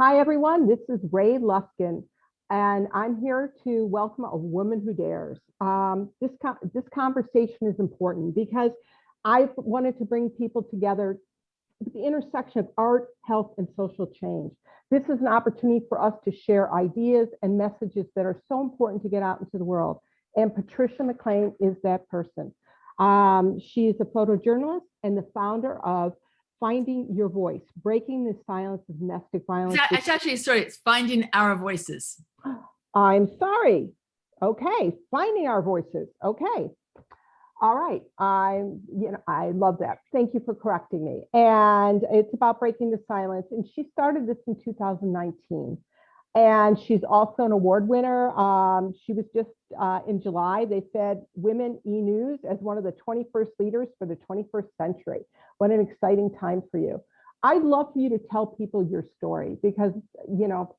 Hi, everyone. This is Ray Luskin, and I'm here to welcome a woman who dares. This conversation is important because I wanted to bring people together at the intersection of art, health, and social change. This is an opportunity for us to share ideas and messages that are so important to get out into the world. And Patricia McLean is that person. She's a photojournalist and the founder of Finding Your Voice, Breaking the Silence of Domestic Violence. It's actually, sorry, it's Finding Our Voices. I'm sorry. Okay, Finding Our Voices. Okay. All right. I love that. Thank you for correcting me. And it's about breaking the silence. And she started this in 2019. And she's also an award winner. She was just in July, they said Women E-News as one of the 21st leaders for the 21st century. What an exciting time for you. I'd love for you to tell people your story because, you know,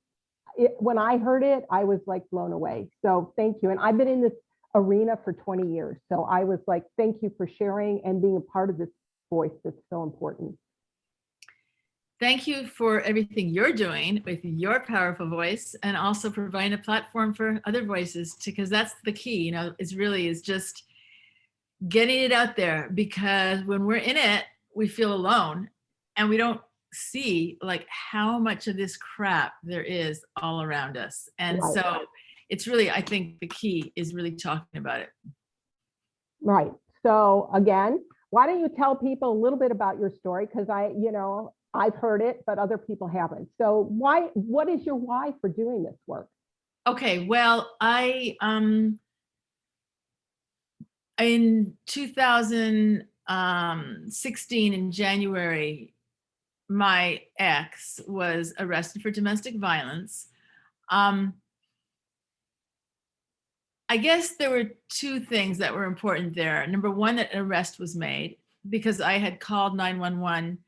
when I heard it, I was like blown away. So thank you. And I've been in this arena for 20 years. So I was like, thank you for sharing and being a part of this voice that's so important. Thank you for everything you're doing with your powerful voice and also providing a platform for other voices because that's the key, you know, is just getting it out there because when we're in it, we feel alone and we don't see like how much of this crap there is all around us. And Right. So it's really, I think the key is really talking about it. Right. So again, why don't you tell people a little bit about your story? Because I've heard it, but other people haven't. So what is your why for doing this work? Okay, well, I in 2016 in January, my ex was arrested for domestic violence. I guess there were two things that were important there. Number one, that an arrest was made because I had called 911.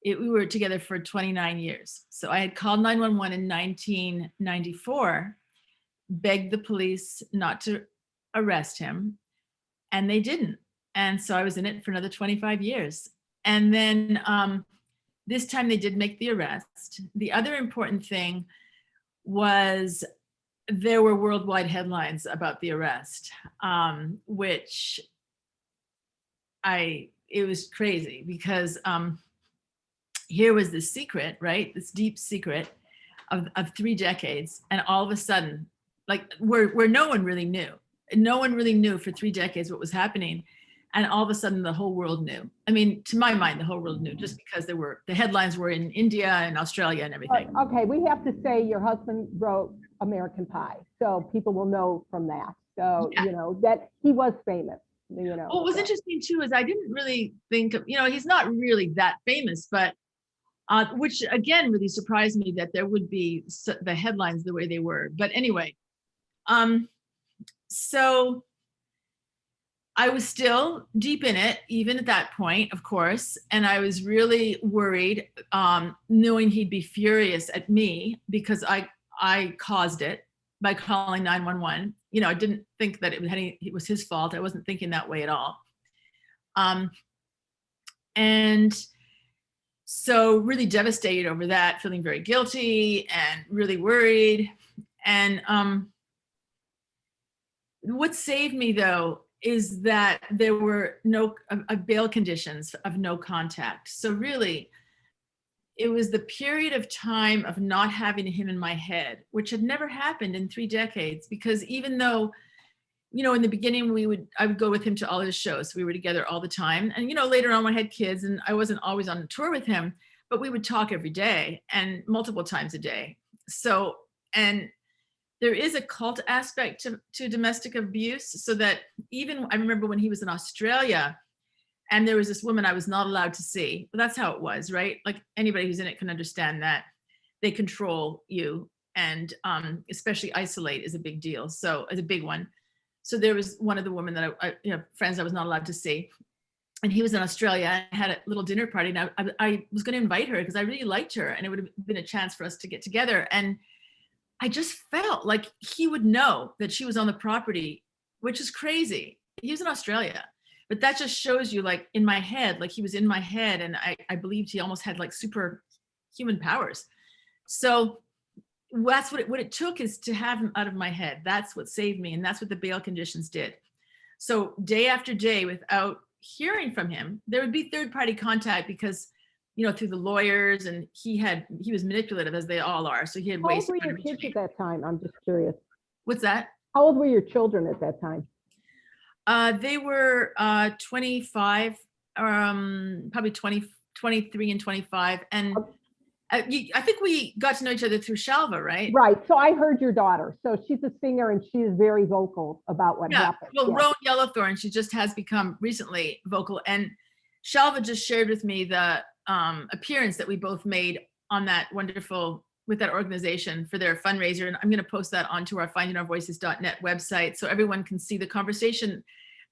We were together for 29 years. So I had called 911 in 1994, begged the police not to arrest him, and they didn't. And so I was in it for another 25 years. And then this time they did make the arrest. The other important thing was there were worldwide headlines about the arrest, which it was crazy because here was this secret, right? This deep secret of 3 decades. And all of a sudden, like where no one really knew. No one really knew for 3 decades what was happening. And all of a sudden the whole world knew. I mean, to my mind, the whole world knew just because the headlines were in India and Australia and everything. Okay, we have to say your husband wrote American Pie. So people will know from that. So, Yeah. You know, that he was famous, you know. What was interesting too is I didn't really think of, he's not really that famous, but which again really surprised me that there would be the headlines the way they were. But anyway, so I was still deep in it, even at that point, of course. And I was really worried, knowing he'd be furious at me because I caused it by calling 911. I didn't think that it was his fault. I wasn't thinking that way at all. And so really devastated over that, feeling very guilty and really worried. And what saved me though is that there were no bail conditions of no contact. So really, it was the period of time of not having him in my head, which had never happened in 3 decades. Because even though, in the beginning I would go with him to all his shows. We were together all the time. And, later on I had kids and I wasn't always on tour with him, but we would talk every day and multiple times a day. So, and there is a cult aspect to domestic abuse, so that even I remember when he was in Australia and there was this woman I was not allowed to see. But that's how it was, right? Like anybody who's in it can understand that they control you, and especially isolate is a big deal. So it's a big one. So there was one of the women that I friends I was not allowed to see, and he was in Australia. I had a little dinner party, and I was going to invite her because I really liked her, and it would have been a chance for us to get together. And I just felt like he would know that she was on the property, which is crazy. He was in Australia, but that just shows you, like in my head, like he was in my head, and I believed he almost had like superhuman powers. So that's what it took, is to have him out of my head. That's what saved me. And that's what the bail conditions did. So day after day, without hearing from him, there would be third party contact because, through the lawyers, and he was manipulative, as they all are. So he had How ways old to were kind your of reach kids me. at that time? I'm just curious. What's that? How old were your children at that time? They were 25, probably 23 and 25. And I think we got to know each other through Shalva, right? Right. So I heard your daughter. So she's a singer and she is very vocal about what happened. Well, Yeah. Roan Yellowthorn, she just has become recently vocal. And Shalva just shared with me the appearance that we both made on that with that organization for their fundraiser. And I'm going to post that onto our findingourvoices.net website so everyone can see the conversation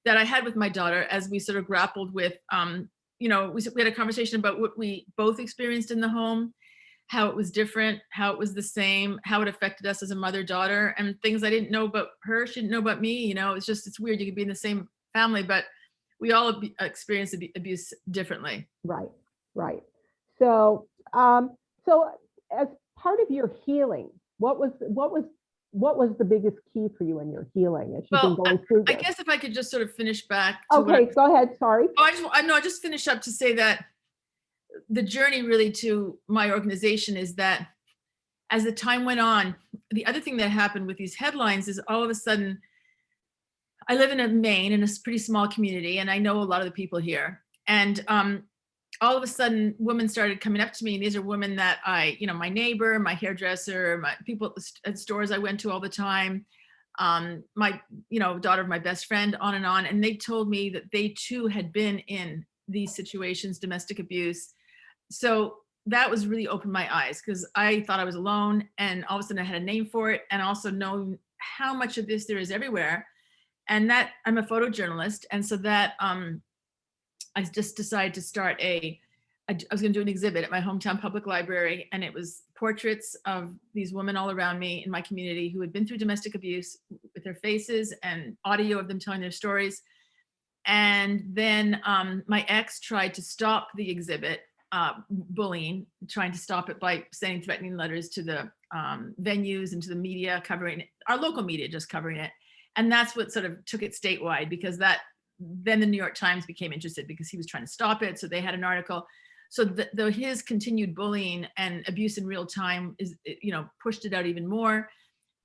that I had with my daughter as we sort of grappled with, we had a conversation about what we both experienced in the home, how it was different, how it was the same, how it affected us as a mother-daughter, and things I didn't know about her, she didn't know about me. It's weird. You could be in the same family, but we all experience abuse differently. Right. So, so as part of your healing, what was the biggest key for you in your healing as you've been going through this? I guess if I could just sort of finish back to go ahead. Sorry. I just finish up to say that the journey really to my organization is that as the time went on, the other thing that happened with these headlines is all of a sudden, I live in Maine, in a pretty small community, and I know a lot of the people here. And all of a sudden, women started coming up to me, and these are women that my neighbor, my hairdresser, my people at stores I went to all the time, my daughter of my best friend, on and on. And they told me that they too had been in these situations, domestic abuse. So that was really opened my eyes, because I thought I was alone, and all of a sudden I had a name for it, and also knowing how much of this there is everywhere. And that I'm a photojournalist, and so that I just decided to start I was going to do an exhibit at my hometown public library, and it was portraits of these women all around me in my community who had been through domestic abuse, with their faces and audio of them telling their stories. And then my ex tried to stop the exhibit, bullying, trying to stop it by sending threatening letters to the venues and to the media, covering it, our local media, just covering it. And that's what sort of took it statewide, because then the New York Times became interested because he was trying to stop it. So they had an article. So his continued bullying and abuse in real time pushed it out even more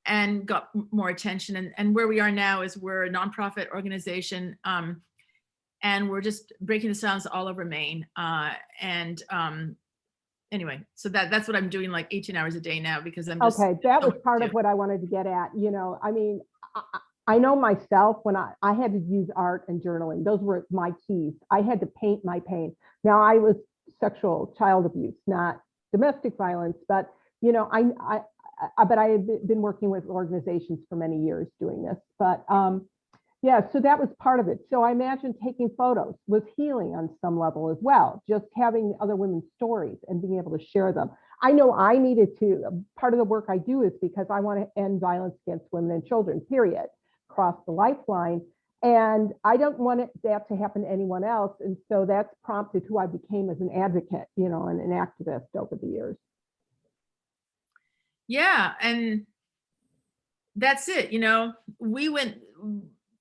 and got more attention. And where we are now is we're a nonprofit organization, and we're just breaking the silence all over Maine. Anyway, so that's what I'm doing, like 18 hours a day now, because I'm just. Okay, that was part of what I wanted to get at. I know myself, when I had to use art and journaling, those were my keys. I had to paint my pain. Now, I was sexual child abuse, not domestic violence, but I had been working with organizations for many years doing this. But yeah, so that was part of it. So I imagine taking photos was healing on some level as well, just having other women's stories and being able to share them. I know I needed to. Part of the work I do is because I want to end violence against women and children, period. Cross the lifeline. And I don't want that to happen to anyone else. And so that's prompted who I became as an advocate, and an activist over the years. Yeah. And that's it.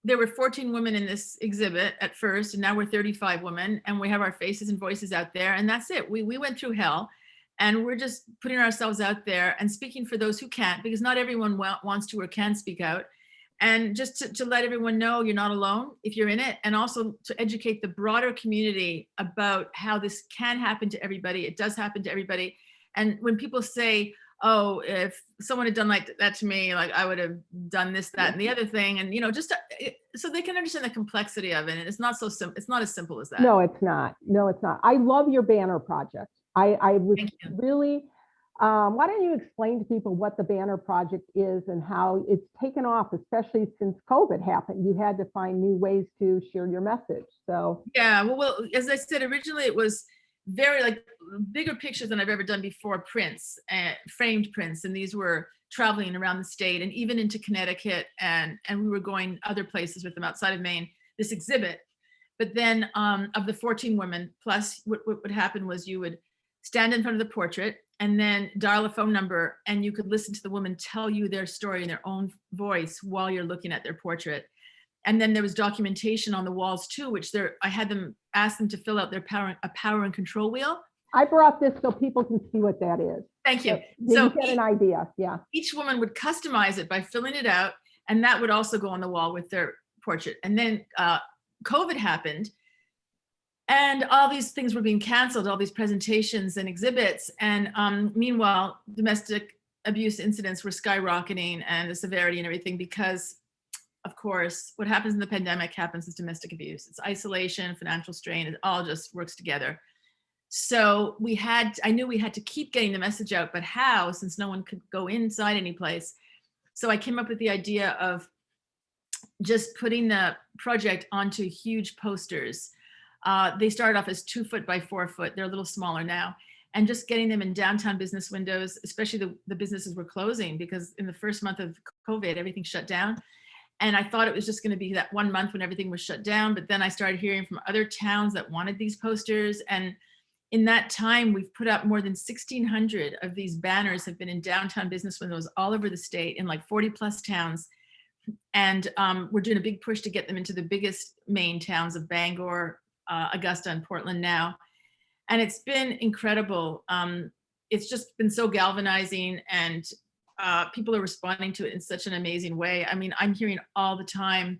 There were 14 women in this exhibit at first, and now we're 35 women, and we have our faces and voices out there. And that's it. We went through hell, and we're just putting ourselves out there and speaking for those who can't, because not everyone wants to or can speak out. And just to let everyone know you're not alone if you're in it, and also to educate the broader community about how this can happen to everybody. It does happen to everybody. And when people say, oh, if someone had done like that to me, like I would have done this, that, and the other thing, and so they can understand the complexity of it. And it's not so simple. It's not as simple as that. No, it's not. I love your banner project. I was really. Why don't you explain to people what the Banner Project is and how it's taken off, especially since COVID happened? You had to find new ways to share your message. So yeah, well, as I said, originally it was very bigger pictures than I've ever done before, prints, framed prints, and these were traveling around the state and even into Connecticut, and we were going other places with them outside of Maine, this exhibit. But then of the 14 women, plus what would happen was you would stand in front of the portrait, and then dial a phone number, and you could listen to the woman tell you their story in their own voice while you're looking at their portrait. And then there was documentation on the walls too, which I had them ask them to fill out a power and control wheel. I brought this so people can see what that is. Thank you. So get an idea. Yeah. Each woman would customize it by filling it out, and that would also go on the wall with their portrait. And then COVID happened, and all these things were being canceled, all these presentations and exhibits. And meanwhile, domestic abuse incidents were skyrocketing, and the severity and everything, because of course, what happens in the pandemic happens as domestic abuse. It's isolation, financial strain, it all just works together. So I knew we had to keep getting the message out, but how, since no one could go inside any place. So I came up with the idea of just putting the project onto huge posters. They started off as 2 foot by 4 foot. They're a little smaller now. And just getting them in downtown business windows, especially the businesses were closing, because in the first month of COVID, everything shut down. And I thought it was just going to be that 1 month when everything was shut down. But then I started hearing from other towns that wanted these posters. And in that time, we've put up more than 1,600 of these banners, have been in downtown business windows all over the state in like 40 plus towns. And we're doing a big push to get them into the biggest Maine towns of Bangor, Augusta, and Portland now. And it's been incredible. It's just been so galvanizing, and people are responding to it in such an amazing way. I mean, I'm hearing all the time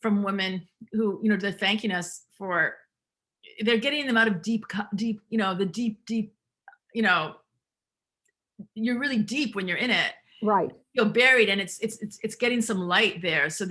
from women who, they're thanking us for, they're getting them out of deep, the deep, you're really deep when you're in it. Right. You're buried, and it's getting some light there. So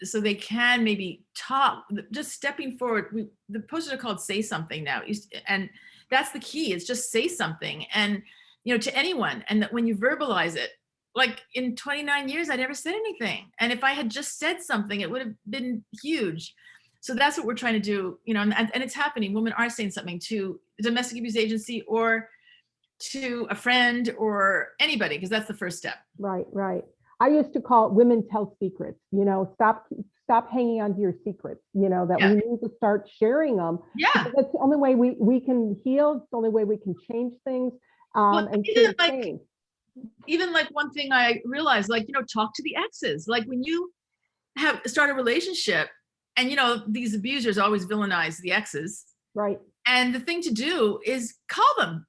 so they can maybe talk, just stepping forward. The posters are called Say Something now. And that's the key, is just say something. And, to anyone. And that when you verbalize it, like in 29 years, I never said anything. And if I had just said something, it would have been huge. So that's what we're trying to do, and it's happening. Women are saying something to a domestic abuse agency or to a friend or anybody, because that's the first step. Right, right. I used to call it women tell secrets, stop hanging on to your secrets, that we need to start sharing them. Yeah. That's the only way we can heal. It's the only way we can change things. And even like one thing I realized, talk to the exes. Like when you start a relationship, and these abusers always villainize the exes. Right. And the thing to do is call them,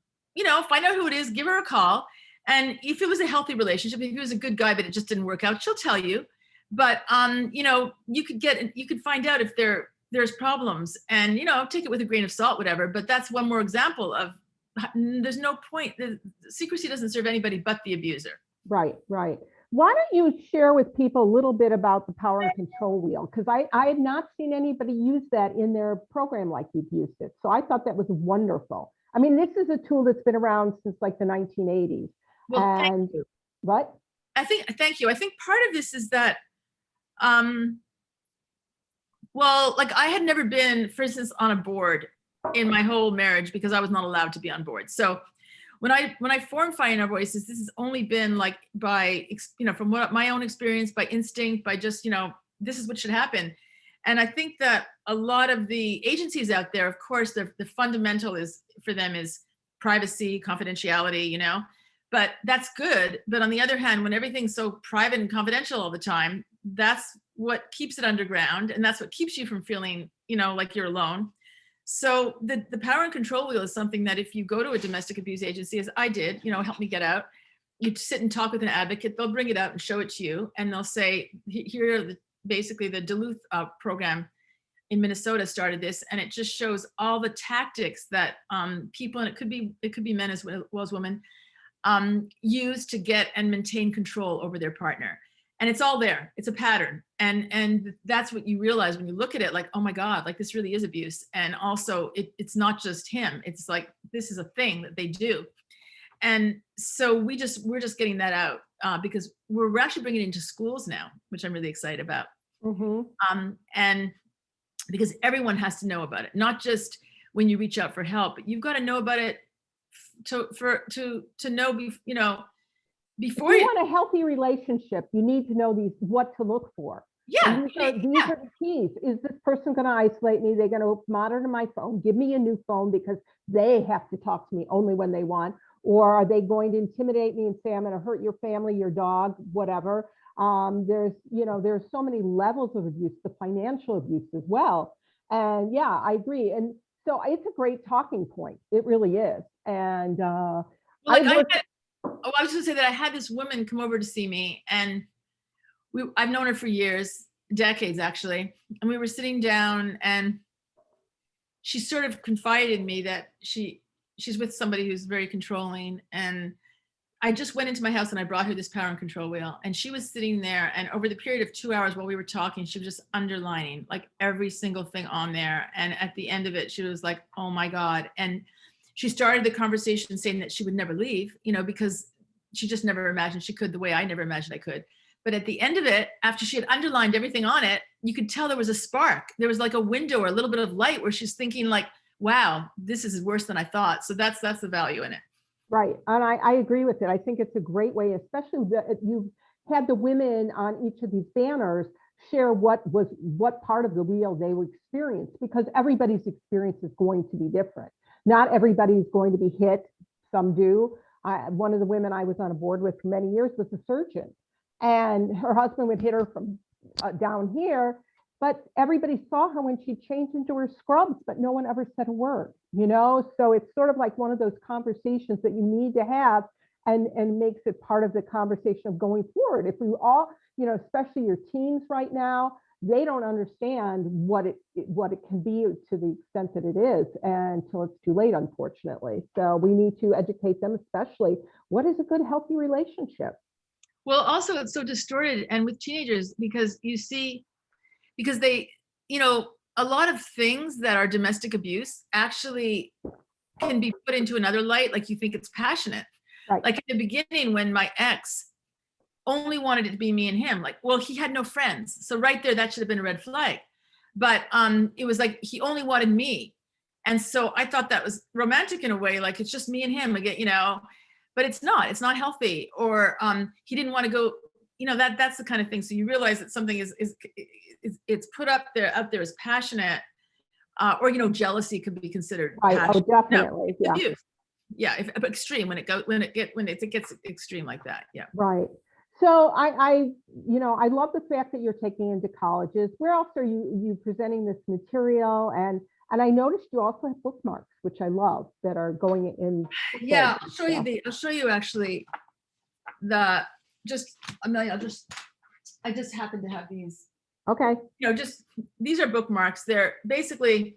find out who it is, give her a call. And if it was a healthy relationship, if he was a good guy, but it just didn't work out, she'll tell you. But you could find out if there's problems, and take it with a grain of salt, whatever. But that's one more example of, there's no point. The secrecy doesn't serve anybody but the abuser. Right, right. Why don't you share with people a little bit about the power and control wheel? Because I had not seen anybody use that in their program like you've used it. So I thought that was wonderful. I mean, this is a tool that's been around since like the 1980s. Well, and thank you. What? Thank you. I think part of this is that, like I had never been, for instance, on a board in my whole marriage, because I was not allowed to be on board. So when I formed Finding Our Voices, this has only been like by, from what my own experience, by instinct, by just, this is what should happen. And I think that a lot of the agencies out there, of course, the fundamental is for them is privacy, confidentiality, but that's good. But on the other hand, when everything's so private and confidential all the time, that's what keeps it underground. And that's what keeps you from feeling, like you're alone. So the power and control wheel is something that if you go to a domestic abuse agency, as I did, help me get out, you sit and talk with an advocate, they'll bring it out and show it to you. And they'll say, here are basically the Duluth program in Minnesota started this. And it just shows all the tactics that people, and it could be men as well as women, use to get and maintain control over their partner. And it's all there. It's a pattern. And that's what you realize when you look at it, like, oh my God, like this really is abuse. And also it's not just him. It's like, this is a thing that they do. And so we're just getting that out because we're actually bringing it into schools now, which I'm really excited about. Mm-hmm. And because everyone has to know about it, not just when you reach out for help, but you've got to know about it to know, before if you want a healthy relationship, you need to know what to look for. Yeah, And these are the keys. Is this person going to isolate me? They're going to monitor my phone, give me a new phone because they have to talk to me only when they want. Or are they going to intimidate me and say, I'm going to hurt your family, your dog, whatever. There's so many levels of abuse, the financial abuse as well. And yeah, I agree. And so it's a great talking point. It really is. And like I was going to say that I had this woman come over to see me, and I've known her for years, decades actually. And we were sitting down, and she sort of confided in me that she's with somebody who's very controlling. And I just went into my house and I brought her this power and control wheel, and she was sitting there, and over the period of 2 hours while we were talking, she was just underlining like every single thing on there. And at the end of it, she was like, oh my God. And she started the conversation saying that she would never leave, because she just never imagined she could the way I never imagined I could. But at the end of it, after she had underlined everything on it, you could tell there was a spark. There was like a window or a little bit of light where she's thinking like, wow, this is worse than I thought. So that's the value in it. Right. And I agree with it. I think it's a great way, especially that you've had the women on each of these banners share what part of the wheel they would experience, because everybody's experience is going to be different. Not everybody's going to be hit. Some do. One of the women I was on a board with for many years was a surgeon, and her husband would hit her from down here, but everybody saw her when she changed into her scrubs, but no one ever said a word, So it's sort of like one of those conversations that you need to have, and makes it part of the conversation of going forward. If we all, especially your teens right now, they don't understand what it can be to the extent that it is until it's too late, unfortunately. So we need to educate them, especially what is a good, healthy relationship. Well, also it's so distorted, and with teenagers, because they, a lot of things that are domestic abuse actually can be put into another light. Like, you think it's passionate. Right. Like in the beginning, when my ex only wanted it to be me and him, like, well, he had no friends. So right there, that should have been a red flag. But it was like, he only wanted me. And so I thought that was romantic in a way, like it's just me and him again, but it's not healthy. Or he didn't want to go, that's the kind of thing. So you realize that something is it's put out there as passionate, or jealousy could be considered passionate. Oh, definitely. No, yeah. Abuse. Yeah, extreme when it gets extreme like that. Yeah. Right. So I love the fact that you're taking into colleges. Where else are you presenting this material? And I noticed you also have bookmarks, which I love, that are going in. Yeah, I'll show you actually Amelia, I just happen to have these. Okay. These are bookmarks. They're basically,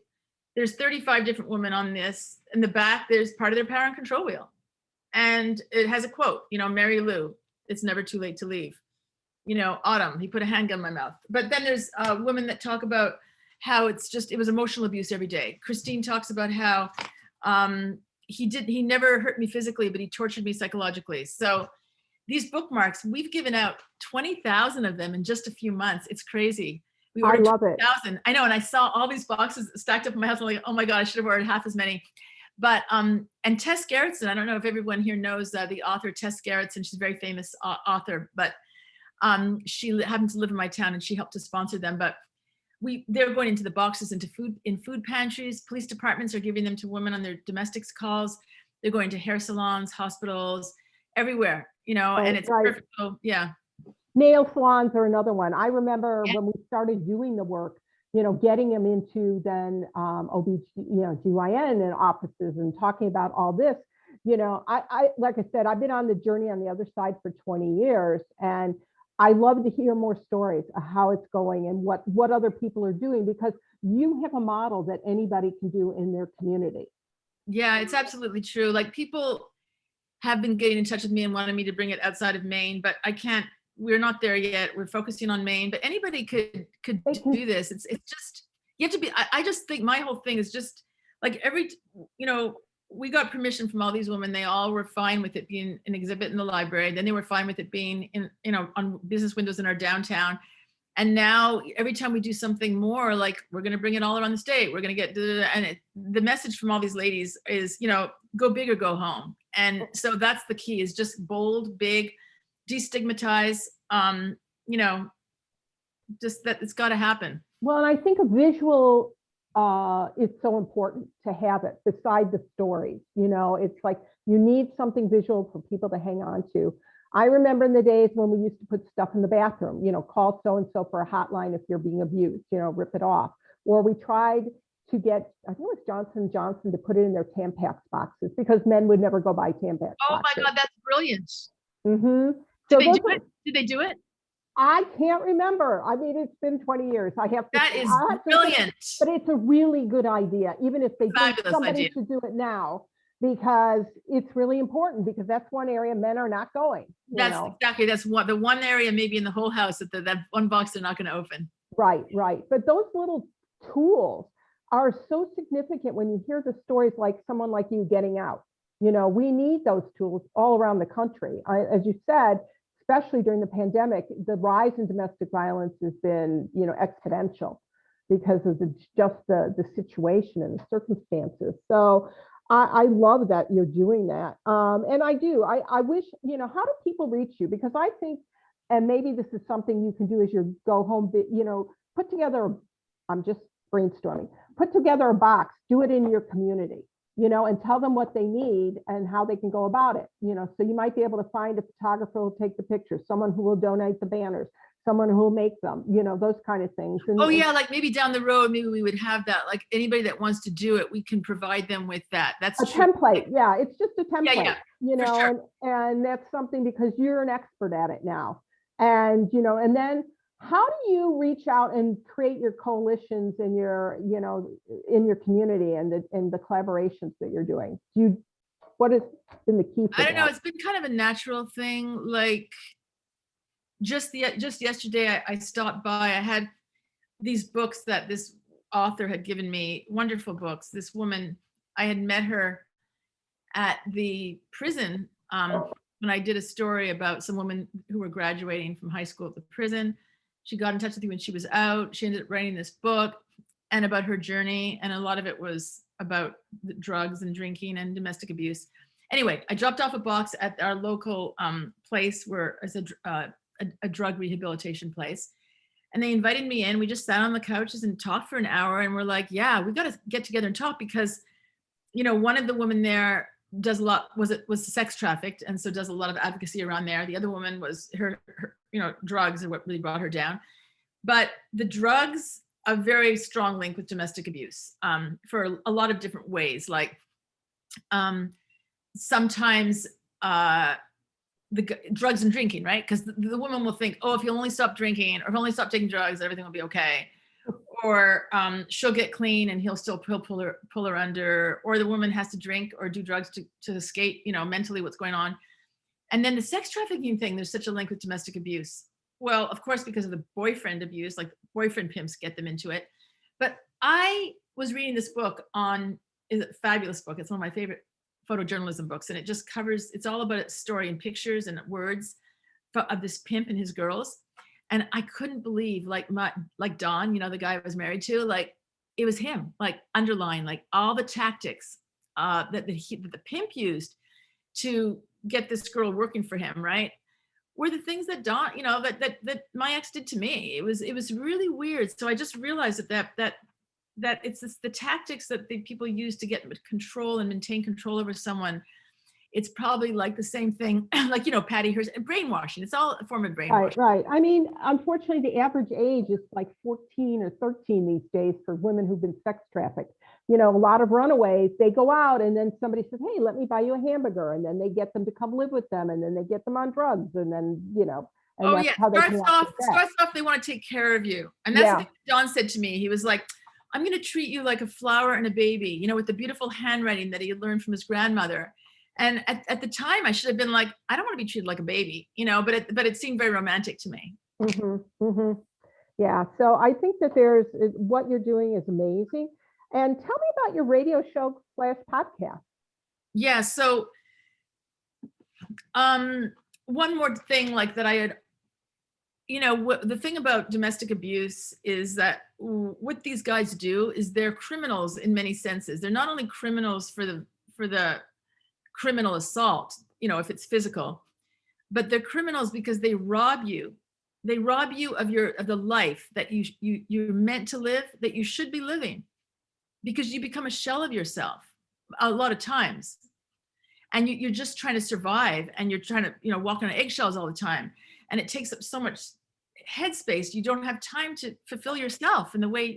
there's 35 different women on this. In the back, there's part of their power and control wheel. And it has a quote, Mary Lou, it's never too late to leave. Autumn, he put a handgun in my mouth. But then there's women that talk about how it was emotional abuse every day. Christine talks about how he never hurt me physically, but he tortured me psychologically. So these bookmarks, we've given out 20,000 of them in just a few months. It's crazy. We ordered 20,000. I know, and I saw all these boxes stacked up in my house. I'm like, oh my God, I should have ordered half as many. But and Tess Gerritsen, I don't know if everyone here knows the author Tess Gerritsen. She's a very famous author, but she happens to live in my town, and she helped to sponsor them. But they're going into the boxes in food pantries. Police departments are giving them to women on their domestics calls. They're going to hair salons, hospitals, everywhere. And it's perfect. So, yeah. Nail salons are another one. I remember when we started doing the work, getting them into then GYN and offices and talking about all this. I like I said, I've been on the journey on the other side for 20 years, and I love to hear more stories of how it's going and what other people are doing, because you have a model that anybody can do in their community. Yeah, it's absolutely true. Like, people have been getting in touch with me and wanting me to bring it outside of Maine, but I can't. We're not there yet. We're focusing on Maine, but anybody could do this. It's just, you have to be. I just think my whole thing is just like we got permission from all these women. They all were fine with it being an exhibit in the library. Then they were fine with it being on business windows in our downtown. And now every time we do something more, like, we're going to bring it all around the state. We're going to get, and the message from all these ladies is, go big or go home. And so that's the key, is just bold, big, destigmatize, just that it's got to happen. Well, and I think a visual is so important to have it beside the stories. You know, it's like you need something visual for people to hang on to. I remember in the days when we used to put stuff in the bathroom, you know, call so-and-so for a hotline if you're being abused, you know, rip it off. Or we tried to get, I think it was Johnson & Johnson to put it in their Tampax boxes because men would never go buy Tampax Oh boxes. my God, that's brilliant. Mm-hmm. Did they do it? Did they do it? I can't remember. I mean, it's been 20 years. I have to. That is brilliant. But it's a really good idea, even if they think somebody should do it now, because it's really important, because that's one area men are not going. That's exactly, that's the one area maybe in the whole house that one box they're not going to open. Right, right. But those little tools are so significant when you hear the stories like someone like you getting out. You know, we need those tools all around the country. As you said, especially during the pandemic, the rise in domestic violence has been, you know, exponential because of the situation and the circumstances. So I love that you're doing that. And I wish, you know, how do people reach you? Because I think, and maybe this is something you can do as you go home, you know, put together, I'm just brainstorming, put together a box, do it in your community, you know, and tell them what they need and how they can go about it. You know, so you might be able to find a photographer who will take the pictures, someone who will donate the banners, someone who will make them, you know, those kind of things. And, yeah, like maybe down the road, maybe we would have that, like anybody that wants to do it, we can provide them with that. That's a template. Yeah, it's just a template, you know, sure. and that's something because you're an expert at it now. And, you know, and then how do you reach out and create your coalitions in your, you know, in your community and the collaborations that you're doing? What has been the key? I don't know. It's been kind of a natural thing. Like just yesterday, I stopped by. I had these books that this author had given me, wonderful books. This woman, I had met her at the prison when I did a story about some women who were graduating from high school at the prison. She got in touch with me when she was out. She ended up writing this book and about her journey. And a lot of it was about drugs and drinking and domestic abuse. Anyway, I dropped off a box at our local place where it's a drug rehabilitation place. And they invited me in. We just sat on the couches and talked for an hour. And we're like, yeah, we got to get together and talk because, you know, one of the women there does a lot, was sex trafficked. And so does a lot of advocacy around there. The other woman was her you know, drugs are what really brought her down. But the drugs, a very strong link with domestic abuse for a lot of different ways. Like sometimes the drugs and drinking, right? Because the woman will think, oh, if you only stop drinking or if only stop taking drugs, everything will be okay. Or she'll get clean and he'll pull her under, or the woman has to drink or do drugs to escape, you know, mentally what's going on. And then the sex trafficking thing, there's such a link with domestic abuse. Well, of course, because of the boyfriend abuse, like boyfriend pimps get them into it. But I was reading this book is a fabulous book. It's one of my favorite photojournalism books. And it just covers, it's all about a story and pictures and words of this pimp and his girls. And I couldn't believe, like Don, you know, the guy I was married to, like it was him, like underlying, like all the tactics that the pimp used to get this girl working for him, right, were the things that Don, you know, that my ex did to me. It was really weird. So I just realized that it's the tactics that the people use to get control and maintain control over someone. It's probably like the same thing, like, you know, Patty Hearst, brainwashing. It's all a form of brainwashing. Right. I mean, unfortunately, the average age is like 14 or 13 these days for women who've been sex trafficked. You know, a lot of runaways, they go out and then somebody says, hey, let me buy you a hamburger. And then they get them to come live with them. And then they get them on drugs. And then, you know. And that's how starts off, they want to take care of you. And that's what Don said to me. He was like, I'm going to treat you like a flower and a baby, you know, with the beautiful handwriting that he had learned from his grandmother. And at the time, I should have been like, I don't want to be treated like a baby, you know, but it seemed very romantic to me. Mm-hmm, mm-hmm. Yeah. So I think that what you're doing is amazing. And tell me about your radio show / podcast. Yeah. So one more thing like that I had, you know, the thing about domestic abuse is that what these guys do is they're criminals in many senses. They're not only criminals for the criminal assault, you know, if it's physical, but they're criminals because they rob you They rob you of the life that you're meant to live, that you should be living, because you become a shell of yourself a lot of times. And you're just trying to survive, and you're trying to, walk on eggshells all the time. And it takes up so much headspace. You don't have time to fulfill yourself in the way,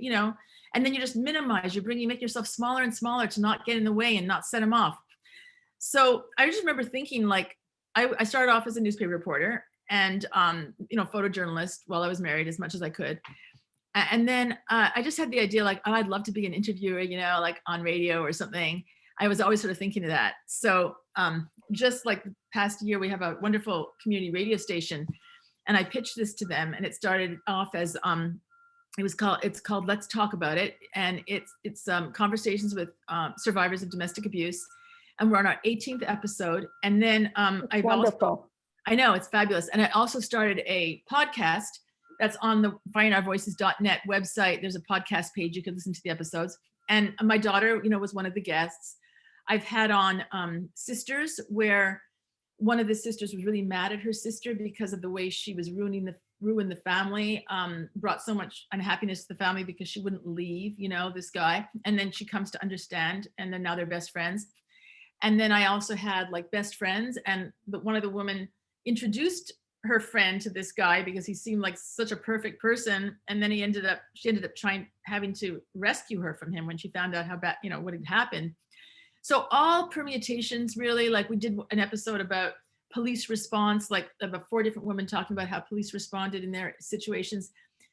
and then you just minimize, you make yourself smaller and smaller to not get in the way and not set them off. So I just remember thinking, like, I started off as a newspaper reporter and, photojournalist while I was married as much as I could. And then I just had the idea, like, oh, I'd love to be an interviewer, like on radio or something. I was always sort of thinking of that. So just like the past year, we have a wonderful community radio station, and I pitched this to them, and it started off as it's called Let's Talk About It, and it's conversations with survivors of domestic abuse, and we're on our 18th episode. And then I've Wonderful. also, I know, it's fabulous, and I also started a podcast that's on the findingourvoices.net website. There's a podcast page, you can listen to the episodes. And my daughter, was one of the guests. I've had on sisters, where one of the sisters was really mad at her sister because of the way she was ruin the family, brought so much unhappiness to the family because she wouldn't leave, this guy. And then she comes to understand, and then now they're best friends. And then I also had like best friends, and one of the women introduced her friend to this guy because he seemed like such a perfect person. And then she ended up having to rescue her from him when she found out how bad, what had happened. So all permutations, really. Like, we did an episode about police response, like about 4 different women talking about how police responded in their situations.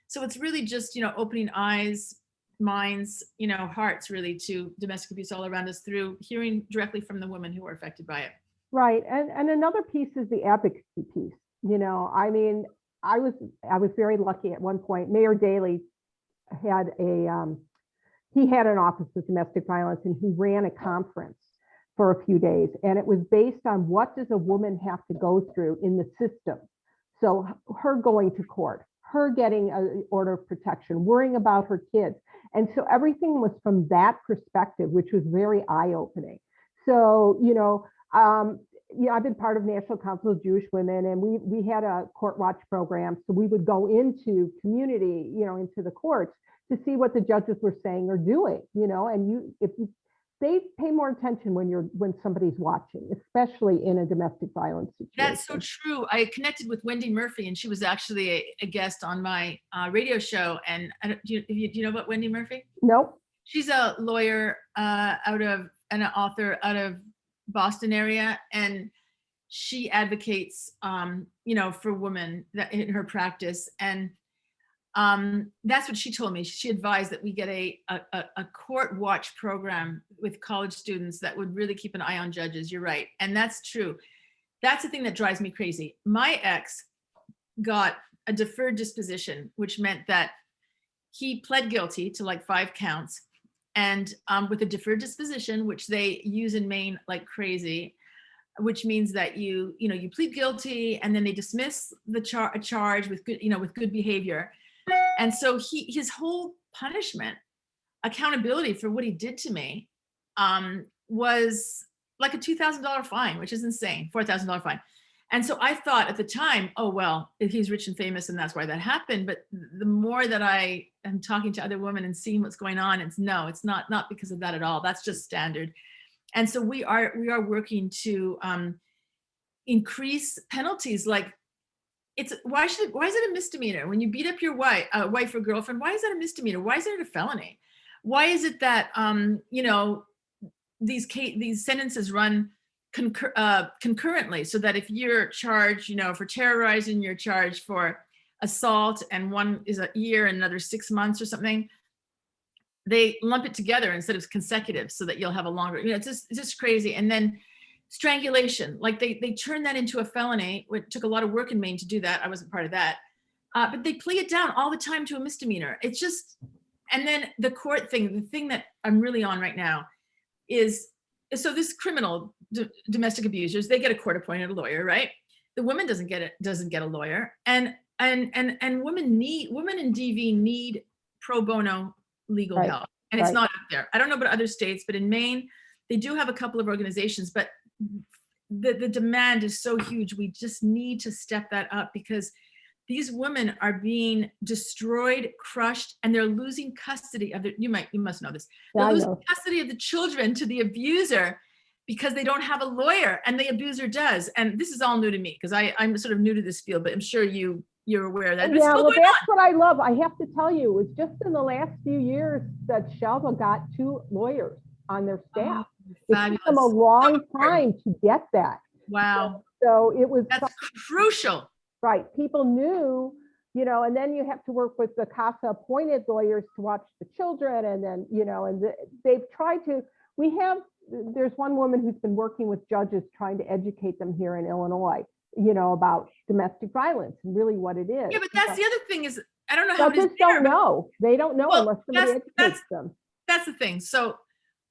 So it's really just, opening eyes, minds, hearts, really, to domestic abuse all around us through hearing directly from the women who are affected by it. Right. And another piece is the advocacy piece. I mean, I was very lucky at one point. Mayor Daley had he had an office of domestic violence, and he ran a conference for a few days. And it was based on, what does a woman have to go through in the system? So her going to court, her getting an order of protection, worrying about her kids. And so everything was from that perspective, which was very eye-opening. So, I've been part of National Council of Jewish Women, and we had a court watch program. So we would go into community, into the courts to see what the judges were saying or doing, and they pay more attention when somebody's watching, especially in a domestic violence situation. That's so true. I connected with Wendy Murphy, and she was actually a guest on my radio show. And do you know about Wendy Murphy? Nope. She's a lawyer and an author out of Boston area, and she advocates for women that in her practice. And that's what she told me. She advised that we get a court watch program with college students that would really keep an eye on judges. You're right, and that's true. That's the thing that drives me crazy. My ex got a deferred disposition, which meant that he pled guilty to like 5 counts. And with a deferred disposition, which they use in Maine like crazy, which means that you plead guilty, and then they dismiss the charge with good behavior. And so his whole punishment, accountability for what he did to me, was like a $2,000 fine, which is insane, $4,000 fine. And so I thought at the time, oh, well, if he's rich and famous and that's why that happened. But the more that I am talking to other women and seeing what's going on, it's not because of that at all. That's just standard. And so we are working to increase penalties. Like, why is it a misdemeanor when you beat up your wife or girlfriend? Why is that a misdemeanor? Why is it a felony? Why is it that these sentences run concurrently, so that if you're charged, for terrorizing, you're charged for assault, and one is a year and another 6 months or something, they lump it together instead of consecutive, so that you'll have a longer, it's just crazy. And then strangulation, like they turned that into a felony. It took a lot of work in Maine to do that. I wasn't part of that, but they plea it down all the time to a misdemeanor. It's just, and then the court thing, the thing that I'm really on right now is, so this criminal domestic abusers, they get a court-appointed lawyer, right? The woman doesn't get a lawyer, and women in DV need pro bono legal Right. help, and it's not up there. I don't know about other states, but in Maine, they do have a couple of organizations, but the demand is so huge. We just need to step that up, because these women are being destroyed, crushed, and they're losing custody of their, you must know this. Yeah, They're I losing know. custody of the children to the abuser because they don't have a lawyer and the abuser does. And this is all new to me because I'm sort of new to this field, but I'm sure you're aware of that. But it's Yeah, still well, going that's what I love. I have to tell you, it was just in the last few years that Shelva got 2 lawyers on their on. staff. Oh, It took them a fabulous. So long important. time to get that. Wow. So it was That's crucial. right. People knew, and then you have to work with the CASA appointed lawyers to watch the children. And then, they've tried to, there's one woman who's been working with judges trying to educate them here in Illinois, about domestic violence and really what it is. Yeah, but that's the other thing is, I don't know how it is Judges there, don't but- know. They don't know Well, unless somebody that's- educates them. That's the thing. So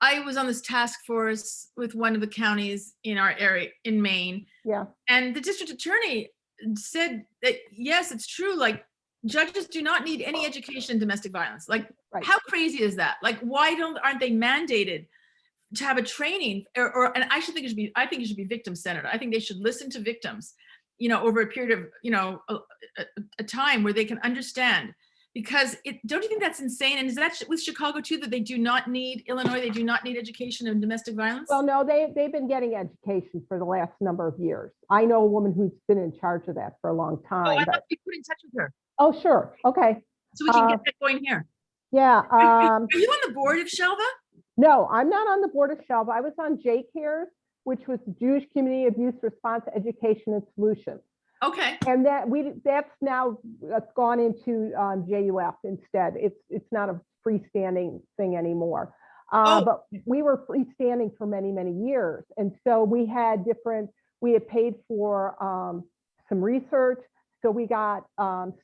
I was on this task force with one of the counties in our area in Maine, Yeah. and the district attorney said that, yes, it's true. Like, judges do not need any education in domestic violence. Like, Right. how crazy is that? Like, why aren't they mandated to have a training and I think it should be victim centered. I think they should listen to victims, over a period of, a time where they can understand, because don't you think that's insane? And is that with Chicago too, that they do not need education in domestic violence? Well, no, they've been getting education for the last number of years. I know a woman who's been in charge of that for a long Oh, time. I'd but- love to be put in touch with her Oh, sure. Okay. so we can get that going here. Yeah. Are you on the board of Shelva? No, I'm not on the board of Shelva. I was on J-CARES, which was Jewish Community Abuse Response Education and Solutions. Okay. And that's now gone into JUF instead. It's not a freestanding thing anymore. But we were freestanding for many, many years. And so we had paid for some research. So we got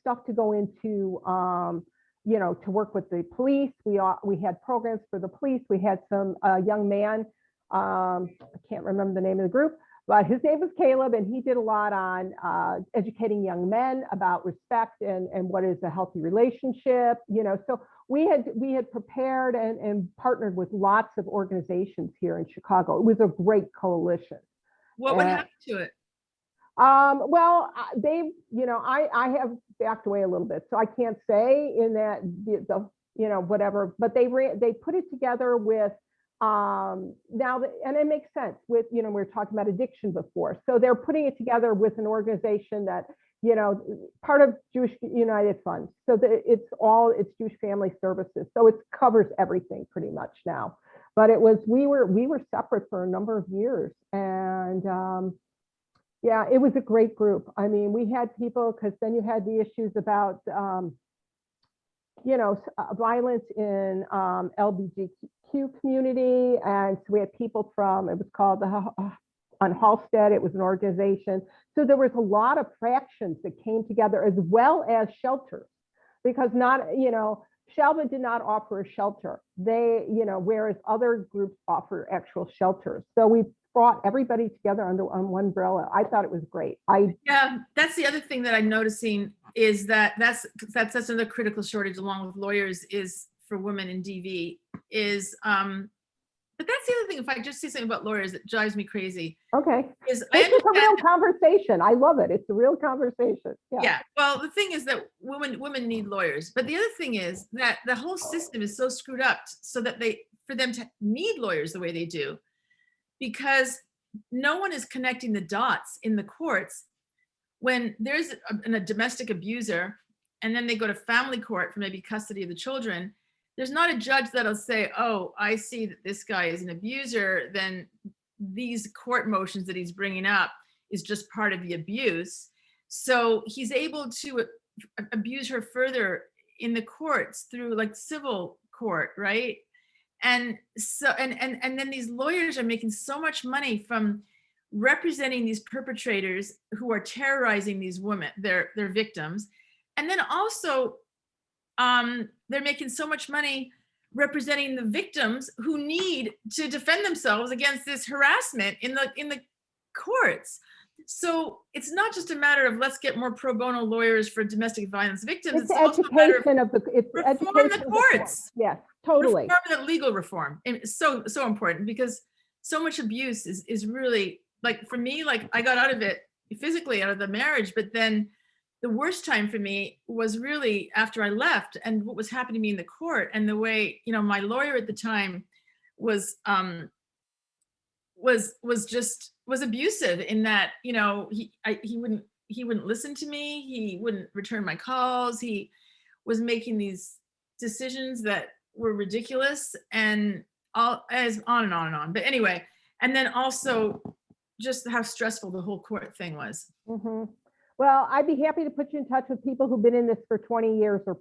stuff to go into, to work with the police. We had programs for the police. We had some young man, I can't remember the name of the group, but his name was Caleb, and he did a lot on educating young men about respect and what is a healthy relationship. So we had prepared and partnered with lots of organizations here in Chicago. It was a great coalition. What would happen to it? Well, I have backed away a little bit, so I can't say in that whatever, but they put it together with and it makes sense with, we were talking about addiction before. So they're putting it together with an organization that, part of Jewish United Funds. So it's Jewish Family Services. So it covers everything pretty much now. But we were separate for a number of years. And yeah, it was a great group. I mean, we had people, because then you had the issues about, violence in LGBTQ community. And so we had people from, it was called on Halstead, it was an organization. So there was a lot of fractions that came together, as well as shelters, because Shelva did not offer a shelter. Whereas other groups offer actual shelters. So we brought everybody together on one umbrella. I thought it was great. Yeah, that's the other thing that I'm noticing is that's another critical shortage, along with lawyers, is for women in DV is, but that's the other thing. If I just say something about lawyers that drives me crazy. Okay. Is this is a real conversation. I love it. It's a real conversation. Yeah. Well, the thing is that women need lawyers, but the other thing is that the whole system is so screwed up so that for them to need lawyers the way they do, because no one is connecting the dots in the courts when there's a domestic abuser and then they go to family court for maybe custody of the children. There's not a judge that'll say, oh, I see that this guy is an abuser, then these court motions that he's bringing up is just part of the abuse. So he's able to abuse her further in the courts through like civil court, right? And so, and then these lawyers are making so much money from representing these perpetrators who are terrorizing these women, their victims. And then also, they're making so much money representing the victims who need to defend themselves against this harassment in the courts. So it's not just a matter of let's get more pro bono lawyers for domestic violence victims. It's also a matter of reform the courts. Yes, totally. Reform, the legal reform. And it's so important, because so much abuse is really, like, for me, like, I got out of it physically, out of the marriage, but then the worst time for me was really after I left and what was happening to me in the court, and the way, my lawyer at the time was was abusive in that, he wouldn't listen to me, he wouldn't return my calls, he was making these decisions that were ridiculous, and all as on and on and on. But anyway, and then also just how stressful the whole court thing was. Mhm. Well, I'd be happy to put you in touch with people who've been in this for 20 years or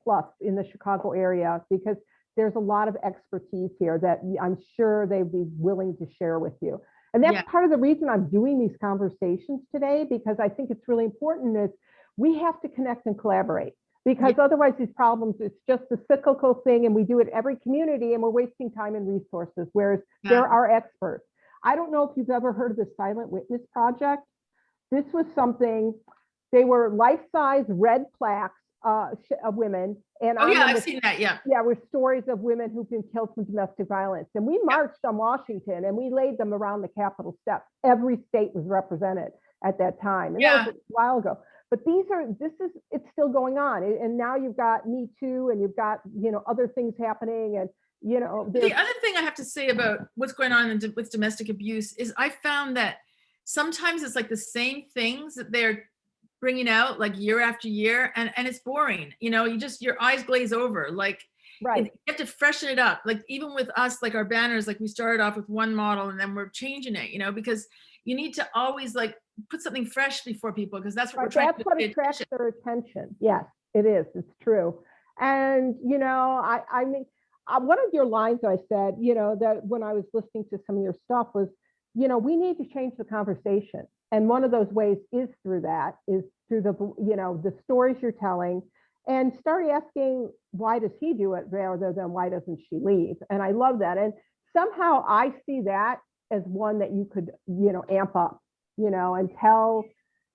plus in the Chicago area, because there's a lot of expertise here that I'm sure they'd be willing to share with you. And that's Yeah. part of the reason I'm doing these conversations today, because I think it's really important is we have to connect and collaborate, because otherwise these problems, it's just a cyclical thing and we do it every community and we're wasting time and resources, whereas there are experts. I don't know if you've ever heard of the Silent Witness Project. This was something, they were life-size red plaques of women. And Oh yeah, I've seen that, yeah. Yeah, with stories of women who've been killed from domestic violence. And we marched on Washington and we laid them around the Capitol steps. Every state was represented at that time. And that was a while ago. But it's still going on. And now you've got Me Too and you've got, other things happening. And, the other thing I have to say about what's going on with domestic abuse is I found that sometimes it's like the same things that they're bringing out like year after year, and it's boring. Your eyes glaze over. Like, right. You have to freshen it up. Like even with us, like our banners, like we started off with one model and then we're changing it, because you need to always like put something fresh before people, because that's what we're trying to do. That's what attracts their attention. Yes, it is. It's true. And, I mean, one of your lines I said, that when I was listening to some of your stuff was, we need to change the conversation. And one of those ways is through the stories you're telling, and start asking, why does he do it rather than why doesn't she leave? And I love that. And somehow I see that as one that you could, amp up, and tell,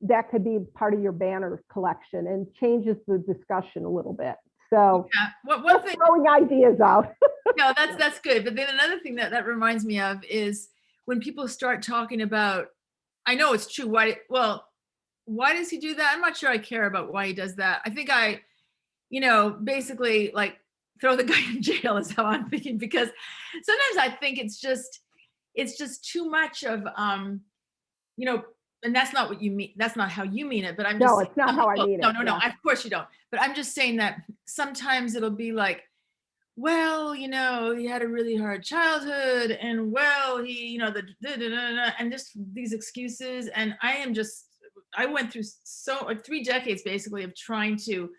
that could be part of your banner collection and changes the discussion a little bit. So one thing, throwing ideas out. No, that's good. But then another thing that reminds me of is when people start talking about, I know it's true. Why does he do that? I'm not sure I care about why he does that. I think basically like throw the guy in jail is how I'm thinking, because sometimes I think it's just too much of, and that's not what you mean. That's not how you mean it, but I'm just, no, it's not how I mean it. No, of course you don't. But I'm just saying that sometimes it'll be like, well, he had a really hard childhood, and well, he, and just these excuses. And I went through 3 decades basically of trying to,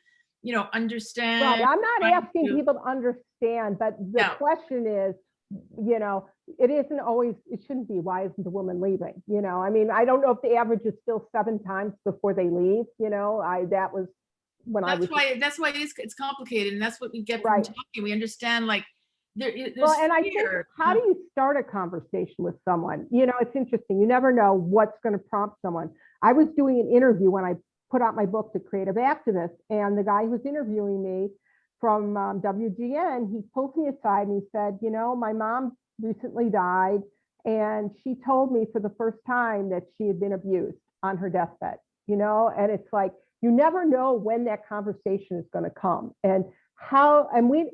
understand. Right. I'm not asking people to understand, but the question is, it shouldn't be, why isn't the woman leaving? I mean, I don't know if the average is still 7 times before they leave. That was when I was. That's why it's complicated, and that's what we get from talking. We understand, like, there's and I think, how do you start a conversation with someone? It's interesting. You never know what's going to prompt someone. I was doing an interview when I put out my book, The Creative Activist, and the guy who was interviewing me from WGN, he pulled me aside and he said, my mom recently died, and she told me for the first time that she had been abused on her deathbed, and it's like, you never know when that conversation is going to come, and how, and we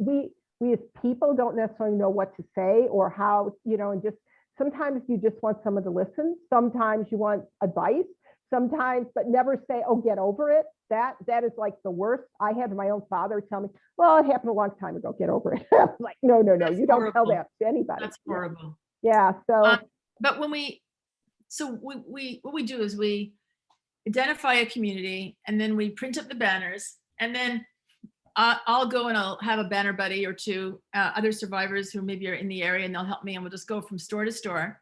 as people don't necessarily know what to say or how, and just sometimes you just want someone to listen. Sometimes you want advice, but never say, oh, get over it. That is like the worst. I had my own father tell me, well, it happened a long time ago, get over it. Like, no, That's you horrible. don't tell that to anybody. That's horrible. Yeah. So, but what we do is we identify a community, and then we print up the banners, and then I'll go and I'll have a banner buddy or two, other survivors who maybe are in the area, and they'll help me, and we'll just go from store to store.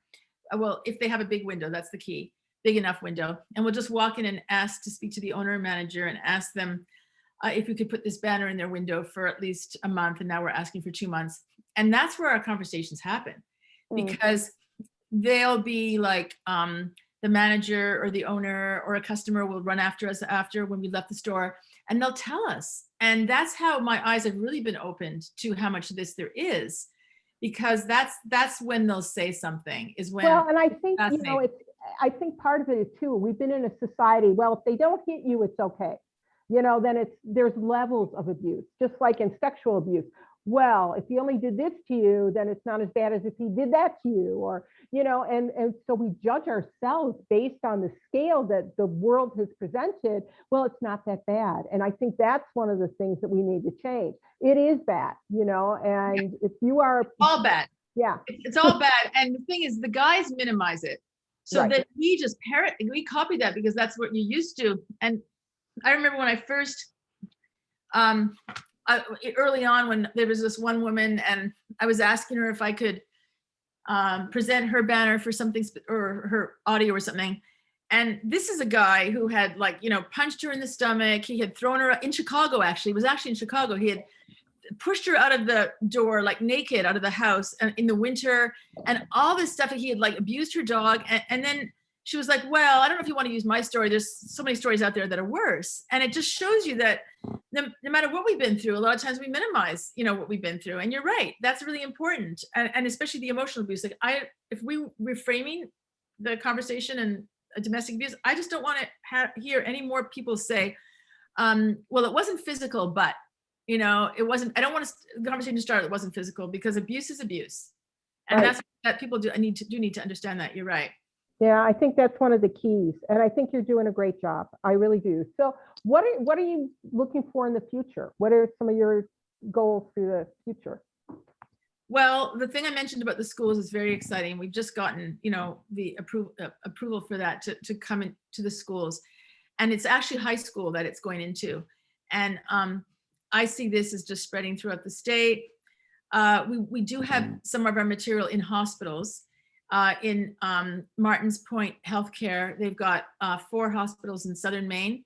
Well, if they have a big window, that's the key. Big enough window, and we'll just walk in and ask to speak to the owner and manager and ask them if we could put this banner in their window for at least a month, and now we're asking for 2 months. And that's where our conversations happen, because they'll be like, the manager or the owner or a customer will run after us after when we left the store, and they'll tell us. And that's how my eyes have really been opened to how much of this there is, because that's when they'll say something, is when. Well, and I think, I think part of it is too, we've been in a society, well, if they don't hit you, it's okay. Then there's levels of abuse, just like in sexual abuse. Well, if he only did this to you, then it's not as bad as if he did that to you, or, and so we judge ourselves based on the scale that the world has presented. Well, it's not that bad. And I think that's one of the things that we need to change. It is bad, and if you are all bad. Yeah. It's all bad. And the thing is, the guys minimize it. So Right. that we copy that because that's what you're used to. And I remember when I first, early on, when there was this one woman and I was asking her if I could present her banner for something or her audio or something. And this is a guy who had punched her in the stomach. He had thrown her in Chicago, actually. It was actually in Chicago. He had pushed her out of the door, naked out of the house in the winter, and all this stuff. He had abused her dog. And then she was like, well, I don't know if you want to use my story. There's so many stories out there that are worse. And it just shows you that no matter what we've been through, a lot of times we minimize, what we've been through. And you're right. That's really important. And especially the emotional abuse. If we're reframing the conversation and domestic abuse, I just don't want to hear any more people say, well, it wasn't physical, but it wasn't. I don't want the conversation to start. It wasn't physical, because abuse is abuse, and Right. that's that people need to understand that. You're right. Yeah, I think that's one of the keys, and I think you're doing a great job. I really do. So, what are you looking for in the future? What are some of your goals for the future? Well, the thing I mentioned about the schools is very exciting. We've just gotten, the approval for that to come into the schools, and it's actually high school that it's going into, and I see this as just spreading throughout the state. We do have some of our material in hospitals. In Martins Point Healthcare, they've got 4 hospitals in southern Maine,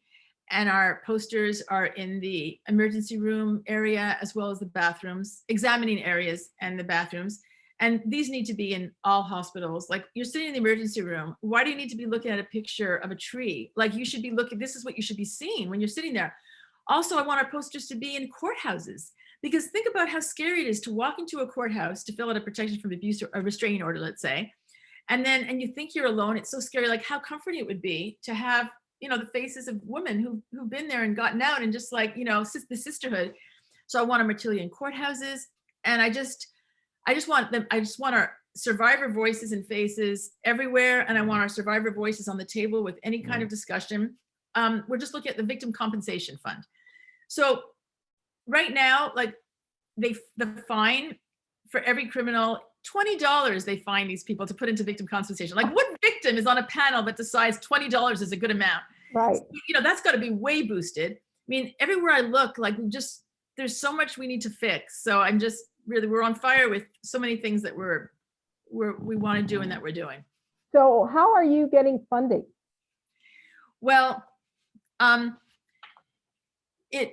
and our posters are in the emergency room area as well as the bathrooms, examining areas and the bathrooms. And these need to be in all hospitals. You're sitting in the emergency room. Why do you need to be looking at a picture of a tree? You should be looking, this is what you should be seeing when you're sitting there. Also, I want our posters to be in courthouses, because think about how scary it is to walk into a courthouse to fill out a protection from abuse or a restraining order, let's say. And you think you're alone. It's so scary. How comforting it would be to have, the faces of women who've been there and gotten out, and just the sisterhood. So I want our material in courthouses, and I just want our survivor voices and faces everywhere. And I want our survivor voices on the table with any kind of discussion. We're just looking at the Victim Compensation Fund. So right now, the fine for every criminal, $20 they fine these people to put into victim compensation. What victim is on a panel that decides $20 is a good amount? Right. So, that's got to be way boosted. I mean, everywhere I look, there's so much we need to fix. So I'm just we're on fire with so many things that we want to do and that we're doing. So how are you getting funding? Well,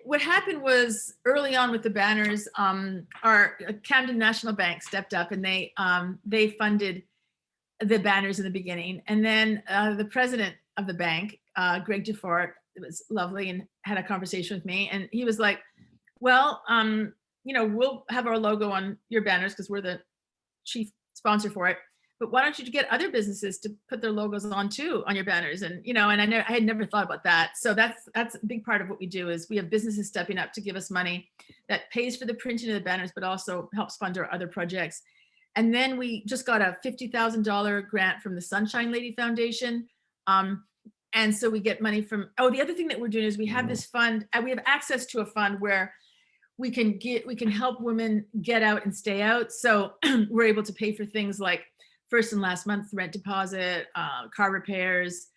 what happened was early on with the banners, our Camden National Bank stepped up, and they funded the banners in the beginning. And then the president of the bank, Greg DeFort, it was lovely, and had a conversation with me, and he was like, well, we'll have our logo on your banners because we're the chief sponsor for it. But why don't you get other businesses to put their logos on too on your banners? And and I had never thought about that. So that's a big part of what we do, is we have businesses stepping up to give us money that pays for the printing of the banners, but also helps fund our other projects. And then we just got a $50,000 grant from the Sunshine Lady Foundation. And so we get money from, the other thing that we're doing is we have this fund, we have access to a fund where we can help women get out and stay out. So we're able to pay for things like first and last month's rent deposit, car repairs,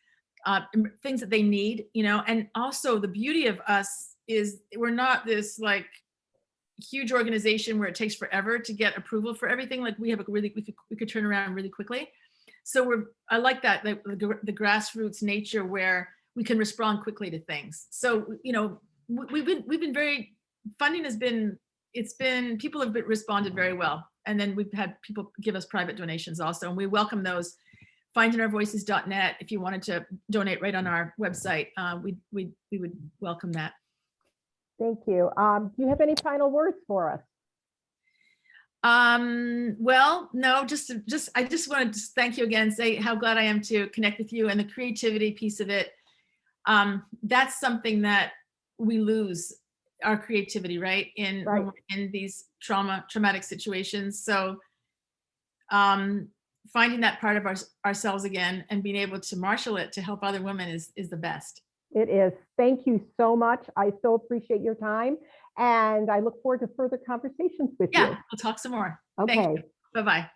things that they need, and also the beauty of us is we're not this huge organization where it takes forever to get approval for everything. We have we could turn around really quickly. So I like that, the grassroots nature where we can respond quickly to things. So, we've been very, funding has been, people have responded very well. And then we've had people give us private donations also, and we welcome those. Findingourvoices.net. If you wanted to donate right on our website, we would welcome that. Thank you. Do you have any final words for us? Well, no, I just wanted to thank you again, say how glad I am to connect with you, and the creativity piece of it. That's something that we lose, our creativity, right? Right. In these traumatic situations. So finding that part of ourselves again and being able to marshal it to help other women is the best. It is. Thank you so much. I so appreciate your time, and I look forward to further conversations with Yeah, you. we'll talk some more. Thank Okay. you. Bye-bye.